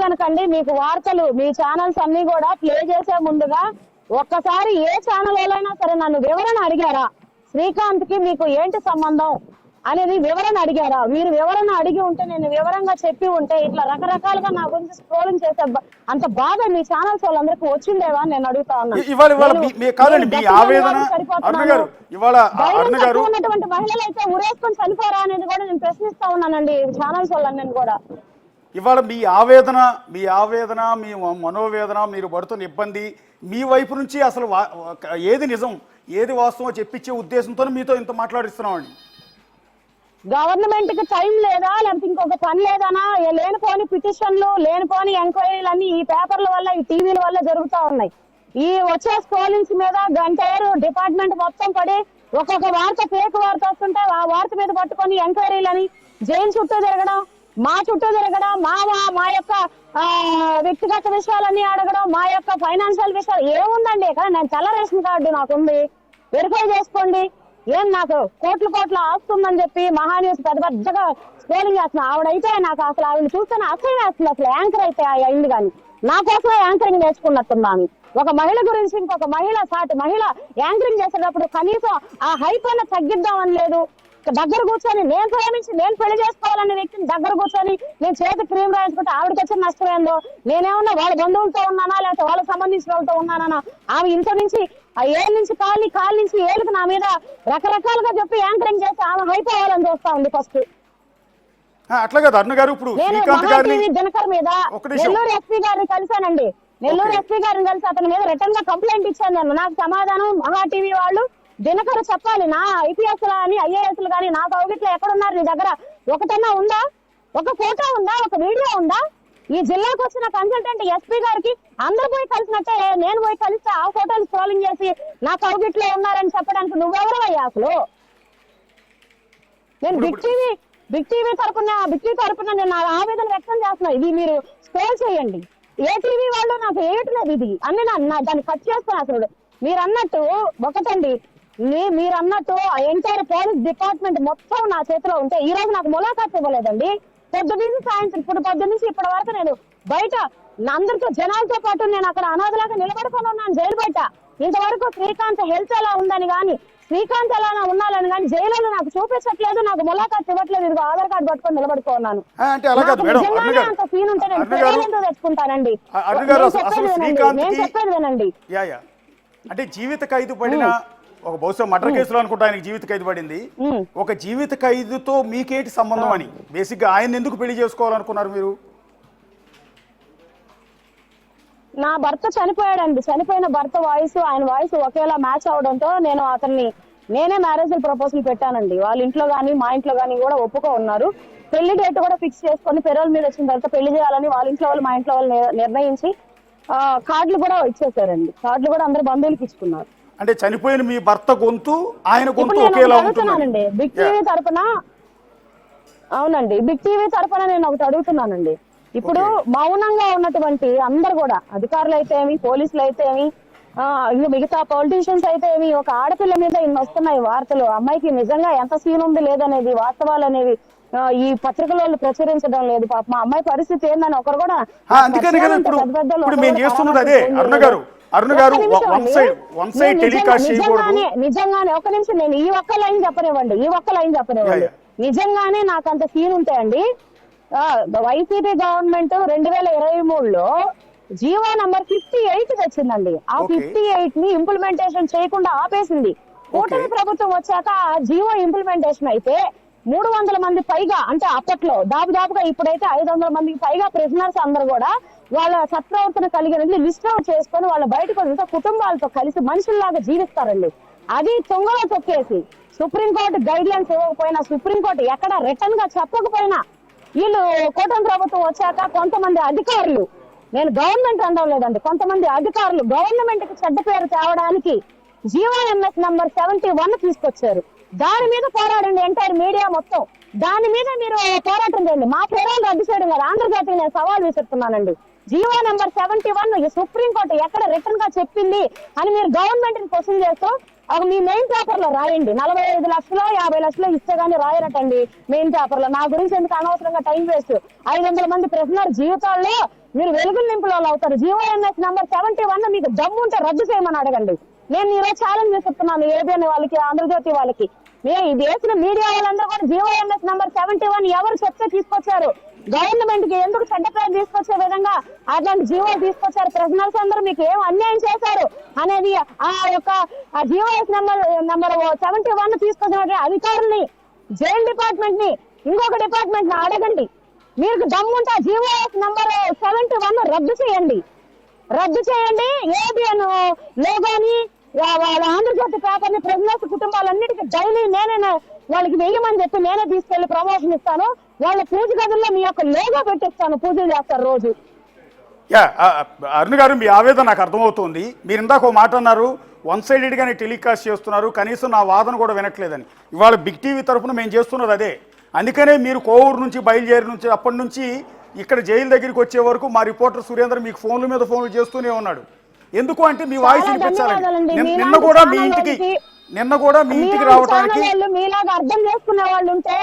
కనుకండి మీకు వార్తలు మీ ఛానల్స్ అన్ని కూడా ప్లే చేసే ముందుగా ఒక్కసారి ఏ ఛానల్ వాళ్ళైనా సరే నన్ను వివరణ అడిగారా, శ్రీకాంత్ కి మీకు ఏంటి సంబంధం అనేది వివరణ అడిగారా? మీరు వివరణ అడిగి ఉంటే నేను వివరంగా చెప్పి ఉంటే ఇట్లా రకరకాలుగా నా గురించి స్క్రోలింగ్ చేసే అంత బాగా మీ ఛానల్స్ వాళ్ళందరికీ వచ్చిండేవా నేను అడుగుతా ఉన్నాను. ఉన్నటువంటి మహిళలు అయితే ఉరేసుకొని చనిపోరా అనేది కూడా నేను ప్రశ్నిస్తా ఉన్నానండి ఛానల్స్ వాళ్ళని కూడా. ఇవాళ మీ ఆవేదన మీ మనోవేదన, మీరు పడుతున్న ఇబ్బంది, మీ వైపు నుంచి అసలు ఏది నిజం ఏది వాస్తవం చెప్పించే ఉద్దేశంతో మీతో ఇంత మాట్లాడిస్తున్నామండి. గవర్నమెంట్ కి టైం లేదా, లేకపోతే ఇంకొక పని లేదనా? లేనిపోని పిటిషన్లు, లేనిపోని ఎంక్వైరీలు అన్ని ఈ పేపర్ల వల్ల, ఈ టీవీల వల్ల జరుగుతా ఉన్నాయి. ఈ వచ్చే స్క్రోలింగ్స్ మీద గంటేరు డిపార్ట్మెంట్ మొత్తం పడి ఒక్కొక్క వార్త ఫేక్ వార్త వస్తుంటే ఆ వార్త మీద పట్టుకొని ఎంక్వైరీలని జైలు చుట్టూ తిరగడం, మా చుట్టూ తిరగడం, మా యొక్క వ్యక్తిగత విషయాలన్నీ అడగడం, మా యొక్క ఫైనాన్షియల్ విషయాలు ఏముందండి ఇక్కడ? నేను తెల్ల రేషన్ కార్డు నాకుంది, వెరిఫై చేసుకోండి. ఏం నాకు కోట్ల ఆస్తుందని చెప్పి మహాన్యూస్ పెద్దగా స్క్రోలింగ్ చేస్తున్నా. ఆవిడైతే నాకు అసలు ఆవిడని చూస్తేనే అసలు వేస్తుంది. అసలు యాంకర్ అయితే అయింది కానీ నా కోసమే యాంకరింగ్ నేర్చుకున్నట్టుందా అని. ఒక మహిళ గురించి ఇంకొక మహిళ, సాటి మహిళ యాంకరింగ్ చేసేటప్పుడు కనీసం ఆ హైప్ అన్న తగ్గిద్దామని లేదు. దగ్గర కూర్చొని నేను ప్రేమించి నేను పెళ్లి చేసుకోవాలనే వ్యక్తిని దగ్గర కూర్చొని నేను చేతి క్రీమ్ రాయించుకుంటే ఆవిడకి వచ్చిన నష్టం ఏందో? నేనేమన్నా వాళ్ళ బంధువులతో ఉన్నానా లేకపోతే వాళ్ళకి సంబంధించిన వాళ్ళతో ఉన్నానా? ఆమె ఇంత నుంచి ఆ ఏళ్ళ నుంచి కాళ్ళ నుంచి ఏళ్ళకి నా మీద రకరకాలుగా చెప్పి యాంకరింగ్ చేసి ఆమె హైప్ అవ్వాలని చూస్తా ఉంది. ఫస్ట్ అట్లా కదా అరుణ గారు, ఇప్పుడు దినకర్ మీద నెల్లూరు ఎస్పీ గారిని కలిశానండి. నెల్లూరు ఎస్పీ గారిని కలిసి అతని మీద రిటర్న్ గా కంప్లైంట్ ఇచ్చాను నేను. నాకు సమాధానం మహా టీవీ వాళ్ళు దినకర్ చెప్పాలి. నా ఐపీఎస్ అని ఐఏఎస్ కానీ నా కౌగిట్లో ఎక్కడున్నారు? నీ దగ్గర ఒకటన్నా ఉందా? ఒక ఫోటో ఉందా? ఒక వీడియో ఉందా? ఈ జిల్లాకు వచ్చిన కన్సల్టెంట్ ఎస్పీ గారికి అందరూ పోయి కలిసినట్టే నేను పోయి కలిస్తే ఆ ఫోటోలు స్క్రోలింగ్ చేసి నా కౌగిట్లో ఉన్నారని చెప్పడానికి నువ్వెవరు అయ్యా అసలు? నేను బిగ్ టీవీ తరపున నేను నా ఆవేదన వ్యక్తం చేస్తున్నా. ఇది మీరు స్క్రోల్ చేయండి. ఏ టీవీ వాళ్ళు నాకు వేయట్లేదు ఇది అన్ని దాన్ని కట్ చేస్తాను. అసలు మీరు అన్నట్టు ఒకటండి, మీరు అన్నట్టు ఎంటైర్ పోలీస్ డిపార్ట్మెంట్ మొత్తం నా చేతిలో ఉంటే ఈ రోజు నాకు ములాఖాత్ ఇవ్వలేదండి. పొద్దున్నుంచి సాయంత్రం పొద్దున్నుంచి ఇప్పటి వరకు నేను బయట అందరితో జనాలతో పాటు నేను అక్కడ అనాథలాగా నిలబడుకొని ఉన్నాను జైలు బయట. ఇంతవరకు శ్రీకాంత్ హెల్త్ ఎలా ఉందని కానీ, శ్రీకాంత్ ఎలా ఉన్నాలని కానీ జైలు నాకు చూపించట్లేదు, నాకు ములాఖాత్ ఇవ్వట్లేదు. ఇదిగో ఆధార్ కార్డు పట్టుకొని నిలబడుకున్నాను. అంత సీన్ ఉంటే నేను ఎందుకు తెచ్చుకుంటానండి? నేను చెప్పేది వినండి. అంటే జీవిత ఖైదు పడిన ఒక బహుశా మర్డర్ కేసులో అనుకుంటా ఆయనకి జీవిత ఖైదు పడింది. ఒక జీవిత ఖైదుతో మీకేంటి సంబంధం అని బేసిక్ గా ఆయన ఎందుకు పెళ్లి చేసుకోవాలనుకున్నారు మీరు? నా భర్త చనిపోయాడండి. చనిపోయిన భర్త వాయిస్ ఆయన వాయిస్ ఒకేలా మ్యాచ్ అవడంతో నేనే మ్యారేజ్ ప్రపోజల్ పెట్టానండి. వాళ్ళ ఇంట్లో గానీ మా ఇంట్లో గానీ కూడా ఒప్పుకో ఉన్నారు. పెళ్లి డేట్ కూడా ఫిక్స్ చేసుకొని పెరోల్ మీద వచ్చిన తర్వాత పెళ్లి చేయాలని వాళ్ళ ఇంట్లో వాళ్ళు మా ఇంట్లో వాళ్ళు నిర్ణయించి కార్డులు కూడా ఇచ్చేసారండి. కార్డులు కూడా అందరు బంధువులకి ఇచ్చుకున్నారు. అంటే చనిపోయిన మీ భర్త గొంతు ఆయన గొంతు ఒకేలా ఉంటుందండి. బిగ్ టీవీ తరపున అవునండి, బిగ్ టీవీ తరపున నేను ఒకటి అడుగుతున్నానండి. ఇప్పుడు మౌనంగా ఉన్నటువంటి అందరు కూడా అధికారులు అయితే ఏమి, పోలీసులు అయితే ఏమి, మిగతా పొలిటీషియన్స్ అయితే ఏమి, ఒక ఆడపిల్ల మీద ఇన్ని వస్తున్నాయి వార్తలు. అమ్మాయికి నిజంగా ఎంత సీన్ ఉంది లేదనేది వాస్తవాలు అనేవి ఈ పత్రికలలో ప్రచురించడం లేదు. పాప మా అమ్మాయి పరిస్థితి ఏందని ఒకరు కూడా నిజంగానే ఒక నిమిషం నేను ఈ ఒక్క లైన్ చెప్పనివ్వండి. నిజంగానే నాకు అంత సీన్ ఉంటాయండి. వైసీపీ గవర్నమెంట్ 2023లో జీవో నంబర్ 58 తెచ్చిందండి. ఆ 58 ని ఇంప్లిమెంటేషన్ చేయకుండా ఆపేసింది. కూటమి ప్రభుత్వం వచ్చాక జీవో ఇంప్లిమెంటేషన్ అయితే 300 మంది పైగా, అంటే అప్పట్లో దాదాపుగా ఇప్పుడైతే 500 మందికి పైగా ప్రిజనర్స్ అందరూ కూడా వాళ్ళ సత్ప్రవర్తన కలిగినది లిస్ట్ అవుట్ చేసుకొని వాళ్ళ బయటకు వదిలితే కుటుంబాలతో కలిసి మనుషుల్లాగా జీవిస్తారండి. అది తుంగలో తొక్కేసి సుప్రీంకోర్టు గైడ్ లైన్స్ ఇవ్వకపోయినా, సుప్రీంకోర్టు ఎక్కడ రిటర్న్ గా చెప్పకపోయినా వీళ్ళు కూటమి ప్రభుత్వం వచ్చాక కొంతమంది అధికారులు, నేను గవర్నమెంట్ అనడం లేదండి, కొంతమంది అధికారులు గవర్నమెంట్ కి చెడ్డ పేరు తేవడానికి జీవోఎంఎస్ నంబర్ 71 తీసుకొచ్చారు. దాని మీద పోరాడండి ఎంటైర్ మీడియా మొత్తం. దాని మీద మీరు పోరాటం చేయండి. మా పేరాలు రద్దు చేయడం కదా, ఆంధ్రజ్యోతికి నేను సవాల్ విసురుతున్నానండి. జీవో నంబర్ 71 సుప్రీంకోర్టు ఎక్కడ రిటర్న్ గా చెప్పింది అని మీరు గవర్నమెంట్ ని క్వశ్చన్ చేస్తూ మీ మెయిన్ పేపర్ లో రాయండి. 45 లక్షలు 50 లక్షలు ఇస్తే గానీ రాయరటండి మెయిన్ పేపర్ లో. నా గురించి ఎందుకు అనవసరంగా టైం వేస్ట్? 500 మంది ప్రిజనర్ జీవితాల్లో మీరు వెలుగులు నింపుల వాళ్ళు అవుతారు. జీవోఎంఎస్ నంబర్ 71 మీకు దమ్ము ఉంటే రద్దు చేయమని అడగండి. నేను ఈరోజు ఛాలెంజ్ చేస్తున్నాను ఏబిఎన్ వాళ్ళకి, ఆంధ్రజ్యోతి వాళ్ళకి. ఈ దేశం మీడియా వాళ్ళందరూ కూడా జీవోఎంఎస్ నంబర్ 71 ఎవరు చెప్తే తీసుకొచ్చారు, గవర్నమెంట్ కి ఎందుకు చెడ్డ పేరు తీసుకొచ్చే విధంగా అట్లాంటి జీవో తీసుకొచ్చారు, ప్రిజనర్స్ అందరూ మీకు ఏం అన్యాయం చేశారు అనేది ఆ యొక్క జీవోఎస్ నంబర్ 71 తీసుకొచ్చిన అధికారుల్ని, జైల్ డిపార్ట్మెంట్ ని, ఇంకొక డిపార్ట్మెంట్ ని అడగండి. మీకు దమ్ముంటే జీవోఎస్ నంబర్ 71 రద్దు చేయండి. ఏబిఎన్ లోగాని వాళ్ళ ఆంధ్రజ్యోతి పేపర్ ని ప్రెసిడెంట్స్ కుటుంబాలన్నిటికీ డైలీ నేనే వాళ్ళకి వేయమని చెప్పి నేనే తీసుకెళ్లి ప్రమోషన్ ఇస్తాను. వాళ్ళ పూజ గదుల్లో మీ యొక్క లోగో పెట్టిస్తాను, పూజలు చేస్తారు రోజు. అరుణ్ గారు, మీ ఆవేదన నాకు అర్థమవుతుంది. మీరు ఇందాక ఒక మాట అన్నారు, వన్ సైడెడ్గానే టెలికాస్ట్ చేస్తున్నారు, కనీసం నా వాదన కూడా వినట్లేదని. ఇవాళ బిగ్ టీవీ తరఫున మేము చేస్తున్నది అదే. అందుకనే మీరు కోవూరు నుంచి బయలుదేరి నుంచి అప్పటి నుంచి ఇక్కడ జైలు దగ్గరికి వచ్చే వరకు మా రిపోర్టర్ సురేందర్ మీకు ఫోన్ల మీద ఫోన్లు చేస్తూనే ఉన్నాడు. ఎందుకు అంటే మీ వాయిస్ వినిపించాలండి. నిన్న కూడా మీ ఇంటికి రావడానికి మీలాగా అర్థం చేసుకునే వాళ్ళు ఉంటే,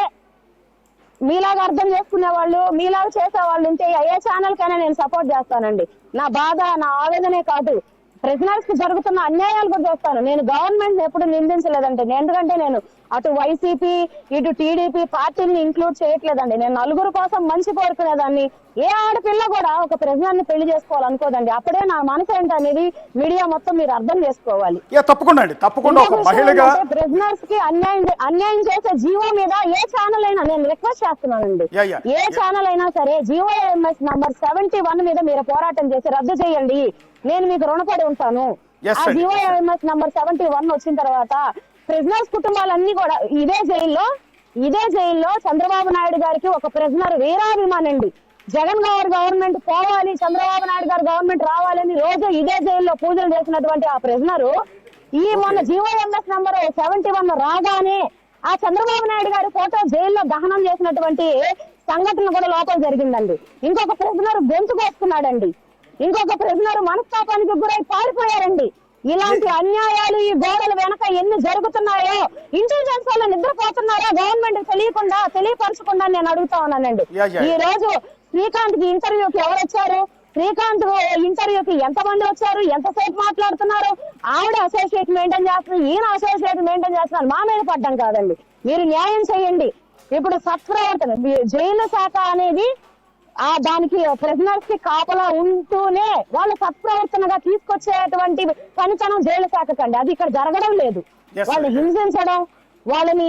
మీలాగా చేసే వాళ్ళు ఉంటే ఏ ఛానల్ కైనా నేను సపోర్ట్ చేస్తానండి. నా బాధ, నా ఆవేదనే కాదు, ప్రిజనర్స్ కి జరుగుతున్న అన్యాయాలు కూడా చేస్తాను. నేను గవర్నమెంట్ ఎప్పుడు నిందించలేదండి. ఎందుకంటే నేను అటు వైసీపీ ఇటు టీడీపీ పార్టీని ఇంక్లూడ్ చేయట్లేదండి. నేను నలుగురు కోసం మంచి కోరుకునేదాన్ని. ఏ ఆడపిల్ల కూడా ఒక ప్రిజనర్ ని పెళ్లి చేసుకోవాలనుకోదండి. అప్పుడే నా మనసు ఏంటనేది మీడియా మొత్తం మీరు అర్థం చేసుకోవాలి. తప్పకుండా ప్రిజనర్స్ కి అన్యాయం చేసే జీవో మీద ఏ ఛానల్ అయినా నేను రిక్వెస్ట్ చేస్తున్నానండి, ఏ ఛానల్ అయినా సరే జీవోఎంఎస్ నంబర్ 71 మీద మీరు పోరాటం చేసి రద్దు చేయండి. నేను మీకు రుణపడి ఉంటాను. ఆ జీవోఎంఎస్ నంబర్ 71 వచ్చిన తర్వాత ప్రిజనర్స్ కుటుంబాలన్నీ కూడా ఇదే జైల్లో చంద్రబాబు నాయుడు గారికి ఒక ప్రిజనర్ వీరాభిమానండి. జగన్ గారి గవర్నమెంట్ పోవాలి, చంద్రబాబు నాయుడు గారి గవర్నమెంట్ రావాలని రోజు ఇదే జైల్లో పూజలు చేసినటువంటి ఆ ప్రిజనరు మొన్న జీవోఎంఎస్ నంబర్ 71 రాగానే ఆ చంద్రబాబు నాయుడు గారి ఫోటో జైల్లో దహనం చేసినటువంటి సంఘటన కూడా లోపల జరిగిందండి. ఇంకొక ప్రిజనర్ గొంతు కోసుకున్నాడండి. ఇంకొక ప్రిజనర్ మనస్తాపానికి గురై పారిపోయారండి. ఇలాంటి అన్యాయాలు ఈ గోడల వెనక ఎన్ని జరుగుతున్నాయో ఇంటెలిజెన్స్ వాళ్ళు నిద్రపోతున్నారో గవర్నమెంట్ తెలియపరచకుండా నేను అడుగుతా ఉన్నానండి. ఈ రోజు శ్రీకాంత్ కి ఇంటర్వ్యూకి ఎవరు వచ్చారు, శ్రీకాంత్ ఇంటర్వ్యూకి ఎంతమంది వచ్చారు, ఎంతసేపు మాట్లాడుతున్నారు, ఆవిడ అసోసియేట్ మెయింటైన్ చేస్తున్నారు, ఈయన అసోసియేట్ మెయింటైన్ చేస్తున్నారు. మా మీద పడ్డం కాదండి, మీరు న్యాయం చేయండి. ఇప్పుడు సత్ప్రవర్తన జైలు శాఖ అనేది దానికి ప్రిజనర్స్ కి కాపలా ఉంటూనే వాళ్ళ సత్ప్రవర్తనగా తీసుకొచ్చేటువంటి పనితనం జైలు శాఖ కండి. అది ఇక్కడ జరగడం లేదు. వాళ్ళని హింసించడం, వాళ్ళని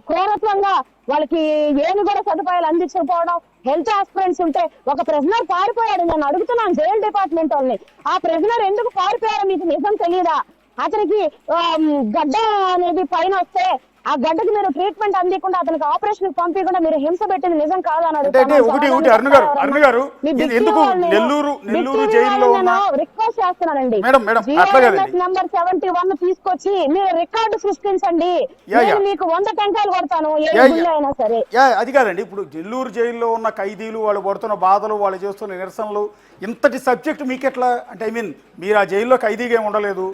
క్రూరత్వంగా వాళ్ళకి ఏమి కూడా సదుపాయాలు అందించకపోవడం, హెల్త్ ఆస్పిరెంట్స్ ఉంటే ఒక ప్రిజనర్ పారిపోయాడు. నేను అడుగుతున్నాను జైలు డిపార్ట్మెంట్ వాళ్ళని, ఆ ప్రిజనర్ ఎందుకు పారిపోయారో మీకు నిజం తెలియదా? అతనికి గడ్డ అనేది పైన వస్తే ఆ గడ్డకి మీరు ట్రీట్మెంట్ అందించకుండా అతనికి ఆపరేషన్ పంపించకుండా మీరు హింస పెట్టింది నిజం కాదని రిక్వెస్ట్ చేస్తున్నానండి. నంబర్ 71 తీసుకొచ్చి మీరు రికార్డు సృష్టించండి. నేను మీకు 100 టెంకాయలు కొడతాను అయినా సరే. అది కాదండి, ఇప్పుడు నెల్లూరు జైల్లో ఉన్న ఖైదీలు వాళ్ళు పడుతున్న బాధలు, వాళ్ళు చేస్తున్న నిరసనలు, ఇంతటి సబ్జెక్ట్ మీకు ఎట్లా అంటే, ఐ మీన్ మీరు ఆ జైల్లో ఖైదీగా ఉండలేదు,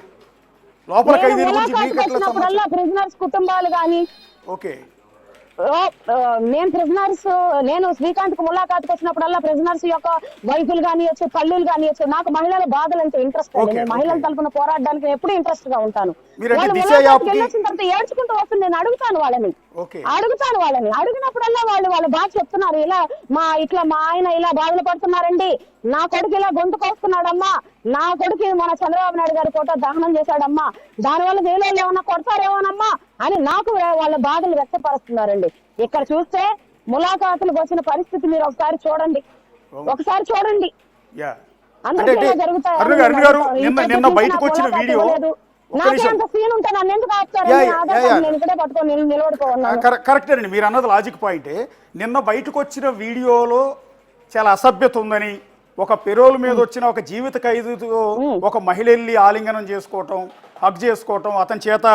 లోపల ఖైదీల గురించి మీకు ఎట్లా సంబంధం? ప్రిజనర్స్ కుటుంబాలు గాని నేను శ్రీకాంత్ కు ములాఖాత్కి వచ్చినప్పుడల్లా ప్రిజనర్స్ యొక్క వైఫులు కానియచ్చు, తల్లులు కానియచ్చు. నాకు మహిళల బాధలు అంటే ఇంట్రెస్ట్ అండి. నేను మహిళల తరపున పోరాడడానికి ఎప్పుడు ఇంట్రెస్ట్ గా ఉంటాను. వచ్చిన తర్వాత ఏడ్చుకుంటూ వస్తుంది. నేను అడుగుతాను వాళ్ళని. అడిగినప్పుడల్లా వాళ్ళు బాగా చెప్తున్నారు, మా ఆయన ఇలా బాధలు పడుతున్నారండి, నా కొడుకు ఇలా గొంతుకు వస్తున్నాడమ్మా, నా కొడుకు మన చంద్రబాబు నాయుడు గారి ఫోటో దహనం చేశాడమ్మా, దానివల్ల జైలు ఏమన్నా కొడతారేమోనమ్మా అని నాకు వాళ్ళ బాధలు వ్యక్తపరుస్తున్నారండి. ఇక్కడ చూస్తే ములాఖాతులకు వచ్చిన పరిస్థితి మీరు ఒకసారి చూడండి. నిన్న బయటకు వచ్చిన వీడియో కరెక్టే అండి, మీరు అన్నది లాజిక్ పాయింటే. నిన్న బయటకు వచ్చిన వీడియోలో చాలా అసభ్యత ఉందని, ఒక పెరోల్ మీద వచ్చిన ఒక జీవిత ఖైదీతో ఒక మహిళ వెళ్ళి ఆలింగనం చేసుకోవటం, హగ్ చేసుకోవటం, అతని చేత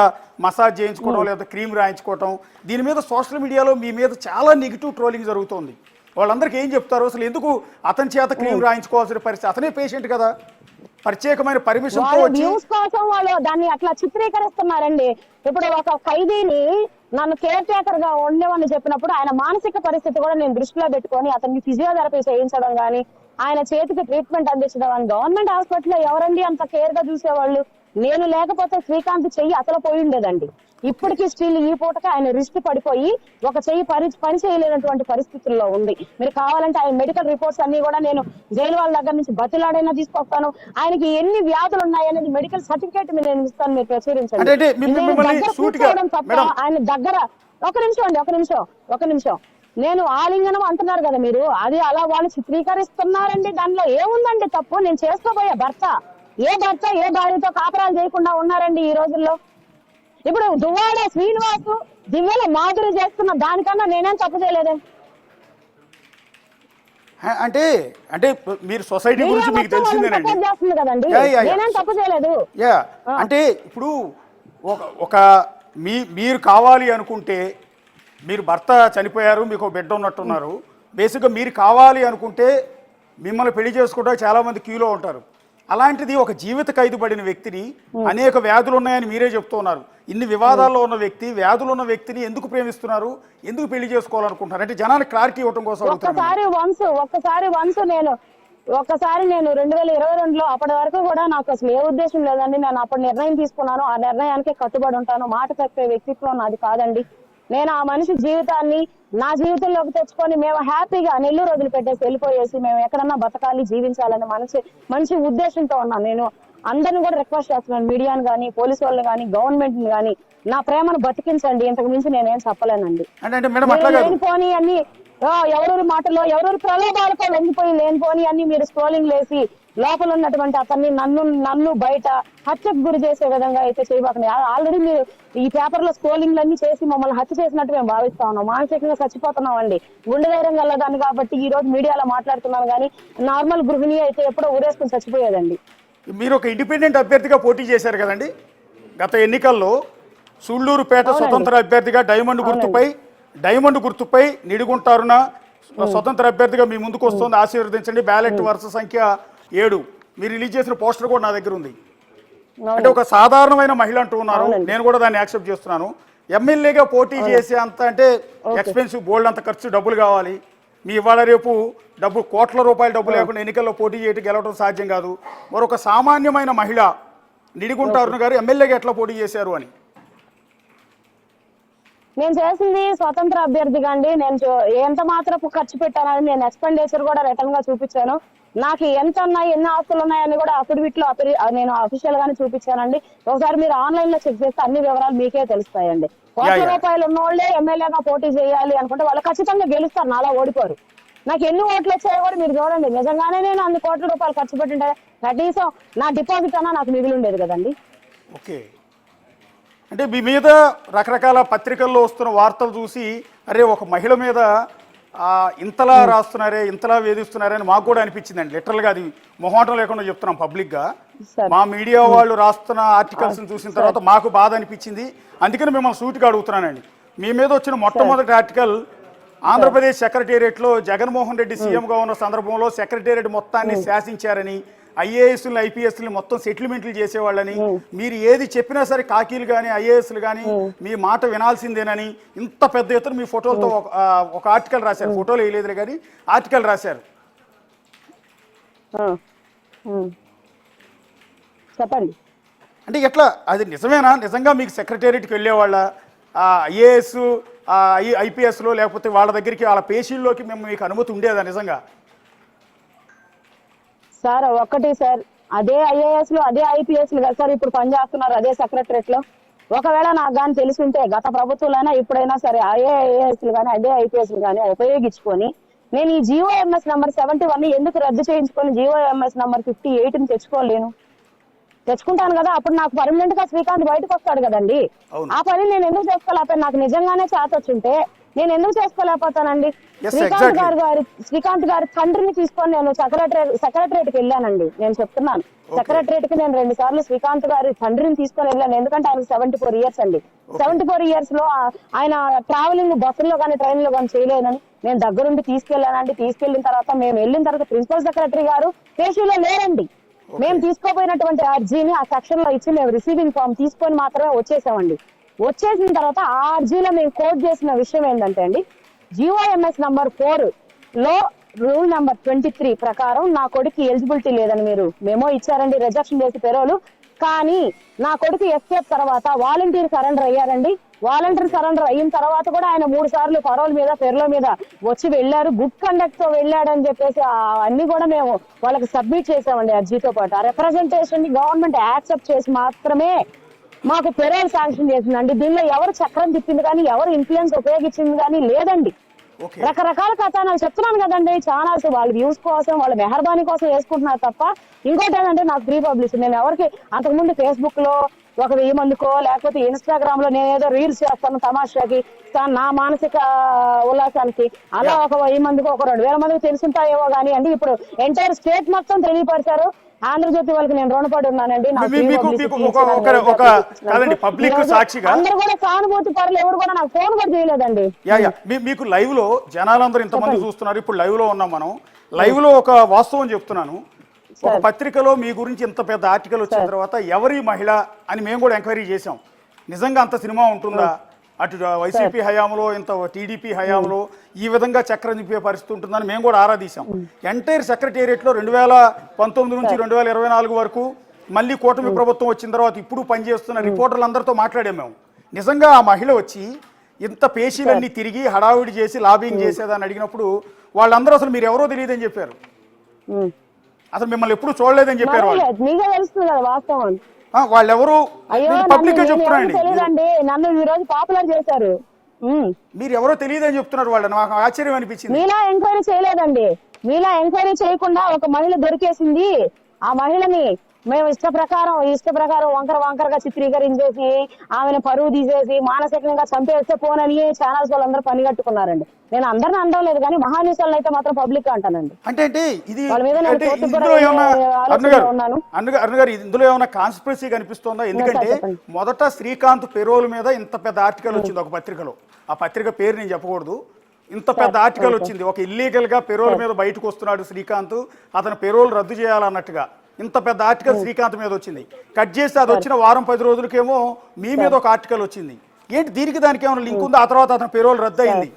మసాజ్ చేయించుకోవడం లేదా క్రీమ్ రాయించుకోవటం, దీని మీద సోషల్ మీడియాలో మీ మీద చాలా నెగిటివ్ ట్రోలింగ్ జరుగుతుంది. వాళ్ళందరికీ ఏం చెప్తారు? అసలు ఎందుకు అతని చేత క్రీమ్ రాయించుకోవాల్సిన పరిస్థితి? అతనే పేషెంట్ కదా, ప్రత్యేకమైన పర్మిషన్ కోసం వాళ్ళు దాన్ని అట్లా చిత్రీకరిస్తున్నారండి. ఇప్పుడు ఒక ఖైదీని నన్ను కేర్ టేకర్ గా ఉండేవని చెప్పినప్పుడు ఆయన మానసిక పరిస్థితి కూడా నేను దృష్టిలో పెట్టుకొని అతనికి ఫిజియోథెరపీ చేయించడం గానీ, ఆయన చేతికి ట్రీట్మెంట్ అందించడం అని గవర్నమెంట్ హాస్పిటల్లో ఎవరండి అంత కేర్ గా చూసేవాళ్ళు? నేను లేకపోతే శ్రీకాంత్ చెయ్యి అసలు పోయి ఉండేదండి. ఇప్పటికీ స్టిల్ ఈ పూటకి ఆయన రిస్ట్ పడిపోయి ఒక చెయ్యి పని చేయలేనటువంటి పరిస్థితుల్లో ఉంది. మీరు కావాలంటే ఆయన మెడికల్ రిపోర్ట్స్ అన్ని కూడా నేను జైలు వాళ్ళ దగ్గర నుంచి బతిలాడైనా తీసుకొస్తాను. ఆయనకి ఎన్ని వ్యాధులు ఉన్నాయనేది మెడికల్ సర్టిఫికేట్ నేను ఇస్తాను, మీరు ప్రచురించండి. ఆయన దగ్గర ఒక నిమిషం నేను ఆలింగనం అంటున్నారు కదా మీరు, అది అలా వాళ్ళు చిత్రీకరిస్తున్నారండి. దానిలో ఏముందండి తప్పు? నేను చేసుకోబోయే భర్త ఏ భార్యతో కాపురాలు చేయకుండా ఉన్నారండి ఈ రోజుల్లో? ఇప్పుడు దువ్వాడ శ్రీనివాసు దివ్యల మాధురి చేస్తున్న దానికన్నా నేనేం తప్పు చేయలేదే. అంటే అంటే మీరు సొసైటీ గురించి మీకు తెలిసిందేనండి. చేస్తుంది కదండి, నేనేం తప్పు చేయలేదు. అంటే ఇప్పుడు ఒక మీరు కావాలి అనుకుంటే, మీరు భర్త చనిపోయారు, మీకు బిడ్డ ఉన్నట్టున్నారు, బేసిక్గా మీరు కావాలి అనుకుంటే మిమ్మల్ని పెళ్లి చేసుకోవడానికి చాలా మంది క్యూలో ఉంటారు. అలాంటిది ఒక జీవిత ఖైదు పడిన వ్యక్తిని, అనేక వ్యాధులు ఉన్నాయని మీరే చెప్తున్నారు, ఇన్ని వివాదాల్లో ఉన్న వ్యక్తి, వ్యాధులు ఉన్న వ్యక్తిని ఎందుకు ప్రేమిస్తున్నారు, ఎందుకు పెళ్లి చేసుకోవాలనుకుంటున్నారు? అంటే జనానికి క్లారిటీ ఇవ్వడం కోసం ఒక్కసారి నేను 2022లో అప్పటి వరకు కూడా నాకు అసలు ఏ ఉద్దేశం లేదండి. నేను అప్పుడు నిర్ణయం తీసుకున్నాను, ఆ నిర్ణయానికి కట్టుబడి ఉంటాను. మాట తప్పే వ్యక్తిత్వం నాది కాదండి. నేను ఆ మనిషి జీవితాన్ని నా జీవితంలోకి తెచ్చుకొని మేము హ్యాపీగా నెల్లూరు వదిలిపెట్టేసి వెళ్ళిపోయేసి మేము ఎక్కడన్నా బతకాలి, జీవించాలని మంచి ఉద్దేశంతో ఉన్నాను. నేను అందరిని కూడా రిక్వెస్ట్ చేస్తున్నాను, మీడియాని కానీ, పోలీసు వాళ్ళని కానీ, గవర్నమెంట్ ని కానీ, నా ప్రేమను బతికించండి. ఇంతకు మించి నేనేం చెప్పలేనండి. లేనిపోని అన్ని ఎవరెవరి మాటల్లో ఎవరెవరి ప్రలోభాలతో లొంగిపోయి లేనిపోని అన్ని మీరు స్క్రోలింగ్ లేసి లోపల ఉన్నటువంటి అతన్ని నన్ను బయట హత్యకు గురి చేసే విధంగా అయితే చేయబోకండి. ఆల్రెడీ మీరు ఈ పేపర్ లో స్క్రోలింగ్ అన్ని చేసి మమ్మల్ని హత్య చేసినట్టు మేము భావిస్తా ఉన్నాం. మానసికంగా చచ్చిపోతున్నాం అండి. గుండె ధైర్యం కలదాన్ని కాబట్టి ఈ రోజు మీడియాలో మాట్లాడుతున్నాను, కానీ నార్మల్ గృహిణి అయితే ఎప్పుడో ఊరేసుకుని చచ్చిపోయేదండి. మీరు ఒక ఇండిపెండెంట్ అభ్యర్థిగా పోటీ చేశారు కదండి గత ఎన్నికల్లో. సూళ్లూరుపేట స్వతంత్ర అభ్యర్థిగా డైమండ్ గుర్తుపై నిడుగుంటారున స్వతంత్ర అభ్యర్థిగా మీ ముందుకు వస్తుంది, ఆశీర్వదించండి. బ్యాలెట్ వరుస సంఖ్య 7. మీరు రిలీజ్ చేసిన పోస్టర్ కూడా నా దగ్గర ఉంది. అంటే ఒక సాధారణమైన మహిళ అంటూ ఉన్నారు, నేను కూడా దాన్ని యాక్సెప్ట్ చేస్తున్నాను. ఎమ్మెల్యేగా పోటీ చేసే అంత అంటే ఎక్స్పెన్సివ్, బోల్డ్ అంత ఖర్చు, డబ్బులు కావాలి. మీ ఇవాళ రేపు కోట్ల రూపాయల డబ్బు లేకుండా ఎన్నికల్లో పోటీ చేయడం గెలవడం సాధ్యం కాదు. మరొక సామాన్యమైన మహిళ నిడిగుంటారు గారు ఎమ్మెల్యేగా ఎట్లా పోటీ చేశారు అని. నేను చేసింది స్వతంత్ర అభ్యర్థిగా అండి. నేను ఎంత మాత్రపు ఖర్చు పెట్టానని నేను ఎక్స్పెండిచర్ కూడా రిటర్న్ గా చూపించాను. నాకు ఎంత ఉన్నాయి, ఎన్ని ఆస్తులు ఉన్నాయని కూడా అఫిడవిట్ లో నేను అఫీషియల్ గానే చూపించానండి. ఒకసారి మీరు ఆన్లైన్ లో చెక్ చేస్తే అన్ని వివరాలు మీకే తెలుస్తాయండి. కోట్ల రూపాయలు ఉన్న వాళ్ళే ఎమ్మెల్యేగా పోటీ చేయాలి అనుకుంటే వాళ్ళు ఖచ్చితంగా గెలుస్తారు, నాలా ఓడిపోరు. నాకు ఎన్ని ఓట్లు వచ్చాయో కూడా మీరు చూడండి. నిజంగానే నేను అన్ని కోట్ల రూపాయలు ఖర్చు పెట్టింటే కనీసం నా డిపాజిట్ అన్నా నాకు మిగిలి ఉండేది కదండి. ఓకే, అంటే మీ మీద రకరకాల పత్రికల్లో వస్తున్న వార్తలు చూసి అరే ఒక మహిళ మీద ఇంతలా రాస్తున్నారే, ఇంతలా వేధిస్తున్నారే అని మాకు కూడా అనిపించిందండి. లిటరల్గా అది మొహమాటం లేకుండా చెప్తున్నాం పబ్లిక్గా. మా మీడియా వాళ్ళు రాస్తున్న ఆర్టికల్స్ని చూసిన తర్వాత మాకు బాధ అనిపించింది. అందుకని మిమ్మల్ని సూటిగా అడుగుతున్నానండి. మీ మీద వచ్చిన మొట్టమొదటి ఆర్టికల్, ఆంధ్రప్రదేశ్ సెక్రటేరియట్లో జగన్మోహన్ రెడ్డి సీఎంగా ఉన్న సందర్భంలో సెక్రటేరియట్ మొత్తాన్ని శాసించారని, ఐఏఎస్లు ఐపీఎస్లు మొత్తం సెటిల్మెంట్లు చేసేవాళ్ళని, మీరు ఏది చెప్పినా సరే కాకీలు కానీ ఐఏఎస్లు కానీ మీ మాట వినాల్సిందేనని ఇంత పెద్ద ఎత్తున మీ ఫోటోలతో ఒక ఆర్టికల్ రాశారు. ఫోటోలు వేయలేదులే కానీ ఆర్టికల్ రాశారు. చెప్పండి. అంటే ఎట్లా, అది నిజమేనా? నిజంగా మీకు సెక్రటేరియట్కి వెళ్ళేవాళ్ళ ఐఏఎస్ ఐపీఎస్లో, లేకపోతే వాళ్ళ దగ్గరికి వాళ్ళ పేషీల్లోకి మీకు అనుమతి ఉండేదా నిజంగా? సార్ ఒకటి సార్, అదే ఐఏఎస్ లో అదే ఐపీఎస్ కదా సార్ ఇప్పుడు పనిచేస్తున్నారు అదే సెక్రటరేట్ లో. ఒకవేళ నాకు కానీ తెలిసి ఉంటే గత ప్రభుత్వంలోనే ఇప్పుడైనా సరే ఐఏఎస్లు కానీ అదే ఐపీఎస్లు కానీ ఉపయోగించుకొని నేను ఈ జీఓఎంఎస్ నంబర్ 71 ఎందుకు రద్దు చేయించుకొని జీఓఎంఎస్ నంబర్ 58 తెచ్చుకుంటాను కదా. అప్పుడు నాకు పర్మనెంట్ గా శ్రీకాంత్ బయటకు వస్తాడు కదండి. ఆ పని నేను ఎందుకు చేసుకోలేకపోయాను? నాకు నిజంగానే చేతొచ్చుంటే నేను ఎందుకు చేసుకోలేకపోతానండి? శ్రీకాంత్ గారి తండ్రిని తీసుకొని నేను సెక్రటరేట్కి వెళ్ళానండి. నేను చెప్తున్నాను, సెక్రటరేట్ కి నేను 2 సార్లు శ్రీకాంత్ గారి తండ్రిని తీసుకొని వెళ్ళాను. ఎందుకంటే ఆయనకు 74 ఇయర్స్ అండి. 74 ఇయర్స్ లో ఆయన ట్రావెలింగ్ బస్సుల్లో కానీ ట్రైన్ లో కానీ చేయలేనని నేను దగ్గరుండి తీసుకెళ్లానండి. తీసుకెళ్లిన తర్వాత మేము వెళ్ళిన తర్వాత ప్రిన్సిపల్ సెక్రటరీ గారు పేషీలో లేరండి. మేము తీసుకోపోయినటువంటి అర్జీని ఆ సెక్షన్ లో ఇచ్చి మేము రిసీవింగ్ ఫామ్ తీసుకొని మాత్రమే వచ్చేసామండి. వచ్చేసిన తర్వాత ఆ అర్జీలో మేము కోట్ చేసిన విషయం ఏంటంటే అండి, జీఓఎంఎస్ నంబర్ 4 లో రూల్ నెంబర్ 23 ప్రకారం నా కొడుకు ఎలిజిబిలిటీ లేదని మీరు మెమో ఇచ్చారండి, రిజెక్షన్ చేసి పెరోలు. కానీ నా కొడుకు ఎస్కేప్ తర్వాత వాలంటీర్ సరెండర్ అయ్యారండి. వాలంటీర్ సరెండర్ అయిన తర్వాత కూడా ఆయన 3 సార్లు పరోల్ మీద పెరోల మీద వచ్చి వెళ్ళారు. గుడ్ కండక్ట్ తో వెళ్ళాడని చెప్పేసి అన్ని కూడా మేము వాళ్ళకి సబ్మిట్ చేసామండి అర్జీతో పాటు. ఆ రిప్రజెంటేషన్ ని గవర్నమెంట్ యాక్సెప్ట్ చేసి మాత్రమే మాకు పెరోల్ శాంక్షన్ చేసిందండి. దీనిలో ఎవరు చక్రం తిప్పింది కానీ, ఎవరు ఇన్ఫ్లుయెన్స్ ఉపయోగించింది కానీ లేదండి. ఓకే. రకరకాల కథనాలు చెప్తున్నాను కదండి, ఛానల్స్ వాళ్ళ వ్యూస్ కోసం, వాళ్ళ మెహర్బానీ కోసం వేసుకుంటున్నారు తప్ప ఇంకోటి ఏంటంటే నాకు ఫ్రీ పబ్లిసిటీ. నేను ఎవరికి అంతకుముందు ఫేస్బుక్ లో 1000 మందికో లేకపోతే ఇన్స్టాగ్రామ్ లో నేను ఏదో రీల్స్ చేస్తాను తమాషాకి, నా మానసిక ఉల్లాసానికి అలా 1000 మందికో 2000 మందికి తెలుసుంటాయేమో కానీ అండి ఇప్పుడు ఎంటైర్ స్టేట్ మొత్తం తెలియపరిచారు. ఆంధ్రజ్యోతి వాళ్ళకి నేను రుణపడి ఉన్నానండి. అందరూ కూడా సానుభూతి పరులు ఎవరు కూడా నాకు ఫోన్ కూడా చేయలేదండి. మీకు లైవ్ లో జనాలందరూ ఇంతమంది చూస్తున్నారు, ఇప్పుడు లైవ్ లో ఉన్నాం మనం. లైవ్ లో ఒక వాస్తవం చెప్తున్నాను. ఒక పత్రికలో మీ గురించి ఇంత పెద్ద ఆర్టికల్ వచ్చిన తర్వాత ఎవరి మహిళ అని మేము కూడా ఎంక్వైరీ చేసాం. నిజంగా అంత సినిమా ఉంటుందా, అటు వైసీపీ హయాంలో ఇంత టీడీపీ హయాంలో ఈ విధంగా చక్రం తిప్పే పరిస్థితి ఉంటుందని మేము కూడా ఆరాధీశాం. ఎంటైర్ సెక్రటేరియట్లో 2019 నుంచి 2024 వరకు మళ్ళీ కూటమి ప్రభుత్వం వచ్చిన తర్వాత ఇప్పుడు పనిచేస్తున్న రిపోర్టర్లందరితో మాట్లాడాం మేము. నిజంగా ఆ మహిళ వచ్చి ఇంత పేషీలన్నీ తిరిగి హడావిడి చేసి లాబింగ్ చేసేదని అడిగినప్పుడు వాళ్ళందరూ అసలు మీరు ఎవరో తెలియదని చెప్పారు. అసలు మిమ్మల్ని ఎప్పుడు చూడలేదని చెప్పారు వాళ్ళెవరు. పబ్లిక్ గా చెప్తున్నారండి, నన్ను ఈ రోజు పాపులర్ చేశారు. మీరు ఎవరో తెలియదని చెప్తున్నారు. వాళ్ళు నాకు ఆశ్చర్యం అనిపించింది. మీలా ఎంక్వైరీ చేయలేదండి, మీలా ఎంక్వైరీ చేయకుండా ఒక మహిళ దొరికేసింది. ఆ మహిళని మేము ఇష్ట ప్రకారం వంకరగా చిత్రీకరించేసి ఆమెను పరువు తీసేసి మానసికంగా చంపేస్తే పోనని ఛానల్స్ వాళ్ళందరూ పని కట్టుకున్నారండి. నేను అందరిని అనడం లేదు కానీ మహాన్యూస్ వాళ్ళని అయితే మాత్రం పబ్లిక్ అంటానండి. అంటే ఇందులో ఏమైనా కాన్స్పిరసీ కనిపిస్తుందా? ఎందుకంటే మొదట శ్రీకాంత్ పెరోల్ మీద ఇంత పెద్ద ఆర్టికల్ వచ్చింది ఒక పత్రికలో. ఆ పత్రిక పేరు నేను చెప్పకూడదు. ఇంత పెద్ద ఆర్టికల్ వచ్చింది. ఒక ఇల్లీగల్ గా పెరోల్ మీద బయటకు వస్తున్నాడు శ్రీకాంత్, అతను పెరోల్ రద్దు చేయాలన్నట్టుగా ఇంత పెద్ద ఆర్టికల్ శ్రీకాంత్ మీద వచ్చింది. కట్ చేసి అది వచ్చిన వారం 10 రోజులకేమో మీ మీద ఒక ఆర్టికల్ వచ్చింది. ఏంటి దీనికి దానికి ఏమైనా లింక్ ఉందా? ఆ తర్వాత అతను పెరోల్ రద్దు అయింది.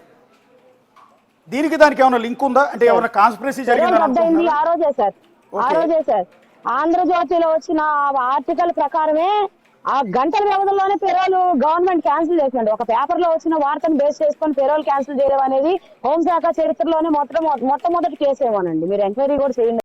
దీనికి దానికి ఏమైనా లింక్ ఉందా? అంటే ఏమైనా కాన్స్పిరసీ జరిగింది? ఆ రోజే సార్ ఆంధ్రజ్యోతిలో వచ్చిన ఆర్టికల్ ప్రకారమే ఆ గంటల వ్యవధిలోనే పెరోల్ గవర్నమెంట్ క్యాన్సిల్ చేసిందండి. ఒక పేపర్ లో వచ్చిన వార్తను బేస్ చేసుకొని పెరోల్ క్యాన్సిల్ చేయడం అనేది హోంశాఖ చరిత్రలోనే మొట్టమొదటి కేసు ఏమోనండి. మీరు ఎంక్వైరీ కూడా చేయండి.